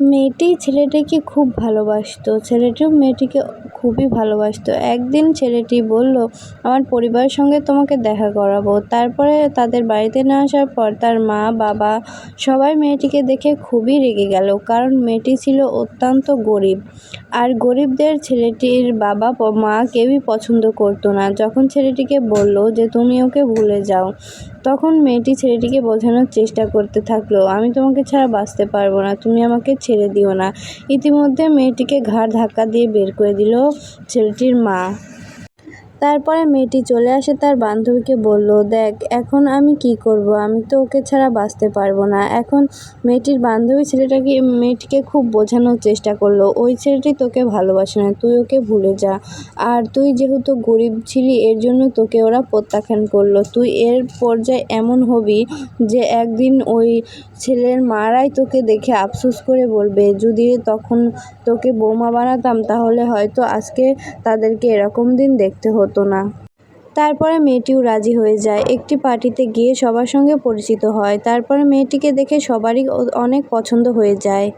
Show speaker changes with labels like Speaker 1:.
Speaker 1: মেয়েটি ছেলেটিকে খুব ভালোবাসতো, ছেলেটিও মেয়েটিকে খুবই ভালোবাসতো। একদিন ছেলেটি বলল, আমার পরিবারের সঙ্গে তোমাকে দেখা করাবো। তারপরে তাদের বাড়িতে না আসার পর তার মা বাবা সবাই মেয়েটিকে দেখে খুবই রেগে গেল, কারণ মেয়েটি ছিল অত্যন্ত গরিব। আর গরিবদের ছেলেটির বাবা মা কেউই পছন্দ করতো না। যখন ছেলেটিকে বলল যে তুমি ওকে ভুলে যাও, তখন মেয়েটি ছেলেটিকে বোঝানোর চেষ্টা করতে থাকলো, আমি তোমাকে ছাড়া বাঁচতে পারবো না, তুমি আমাকে ছেড়ে দিও না। ইতিমধ্যে মেয়েটিকে ঘাড় ধাক্কা দিয়ে বের করে দিল ছেলেটির মা। তারপরে মেয়েটি চলে আসে তার বান্ধবীকে বলল, দেখ এখন আমি কি করব, আমি তো ওকে ছাড়া বাঁচতে পারবো না। এখন মেয়েটির বান্ধবী মেয়েটিকে খুব বোঝানোর চেষ্টা করলো, ওই ছেলেটি তোকে ভালোবাসে না, তুই ওকে ভুলে যা। আর তুই যেহেতু গরিব ছিলি এর জন্য তোকে ওরা প্রত্যাখ্যান করলো। তুই এর পর্যায়ে এমন হবি যে একদিন ওই ছেলের মারাই তোকে দেখে আফসোস করে বলবে, যদি তখন তোকে বৌমা বানাতাম তাহলে হয়তো আজকে তাদেরকে এরকম দিন দেখতে হতো না। তারপরে মেয়েটিও রাজি হয়ে যায়, একটি পার্টিতে গিয়ে সবার সঙ্গে পরিচিত হয়। তারপরে মেয়েটিকে দেখে সবারই অনেক পছন্দ হয়ে যায়।